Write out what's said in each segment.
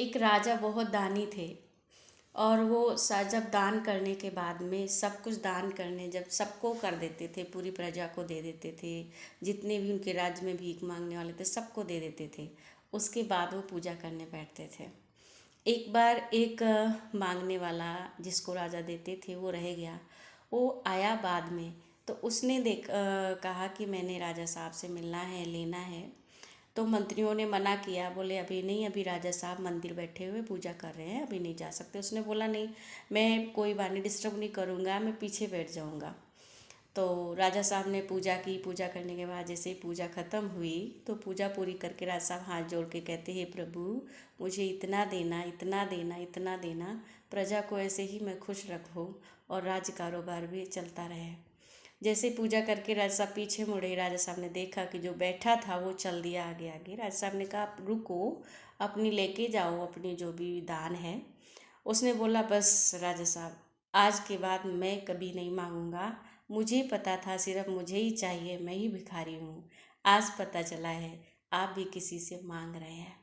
एक राजा बहुत दानी थे। और वो जब दान करने के बाद में सब कुछ दान करने जब सबको कर देते थे, पूरी प्रजा को दे देते थे, जितने भी उनके राज्य में भीख मांगने वाले थे सबको दे देते थे। उसके बाद वो पूजा करने बैठते थे। एक बार एक मांगने वाला जिसको राजा देते थे वो रह गया। वो आया बाद में, तो उसने कहा कि मैंने राजा साहब से मिलना है, लेना है। तो मंत्रियों ने मना किया, बोले अभी नहीं, अभी राजा साहब मंदिर बैठे हुए पूजा कर रहे हैं, अभी नहीं जा सकते। उसने बोला नहीं, मैं कोई बात नहीं, डिस्टर्ब नहीं करूँगा, मैं पीछे बैठ जाऊँगा। तो राजा साहब ने पूजा की। पूजा करने के बाद जैसे ही पूजा ख़त्म हुई तो पूजा पूरी करके राजा साहब हाथ जोड़ के कहते, हे प्रभु, मुझे इतना देना, इतना देना, इतना देना, प्रजा को ऐसे ही मैं खुश रखूँ और राज्य कारोबार भी चलता रहे। जैसे पूजा करके राजा साहब पीछे मुड़े, राजा साहब ने देखा कि जो बैठा था वो चल दिया आगे आगे। राजा साहब ने कहा, आप रुको, अपनी लेके जाओ अपनी जो भी दान है। उसने बोला, बस राजा साहब, आज के बाद मैं कभी नहीं मांगूंगा। मुझे पता था सिर्फ मुझे ही चाहिए, मैं ही भिखारी हूँ। आज पता चला है आप भी किसी से मांग रहे हैं।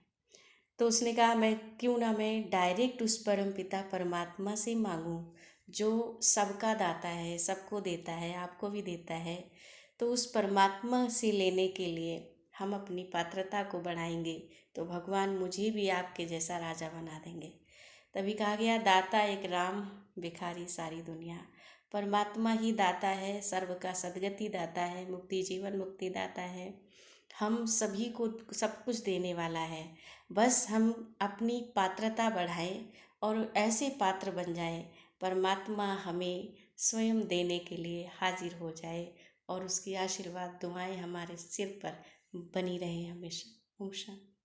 तो उसने कहा, मैं क्यों ना मैं डायरेक्ट उस परम पिता परमात्मा से मांगूं, जो सबका दाता है, सबको देता है, आपको भी देता है। तो उस परमात्मा से लेने के लिए हम अपनी पात्रता को बढ़ाएंगे तो भगवान मुझे भी आपके जैसा राजा बना देंगे। तभी कहा गया, दाता एक राम, भिखारी सारी दुनिया। परमात्मा ही दाता है, सर्व का सद्गति दाता है, मुक्ति जीवन मुक्ति दाता है। हम सभी को सब कुछ देने वाला है। बस हम अपनी पात्रता बढ़ाएं और ऐसे पात्र बन जाएं, परमात्मा हमें स्वयं देने के लिए हाजिर हो जाए और उसकी आशीर्वाद दुआएं हमारे सिर पर बनी रहे हमेशा। ओम शांति।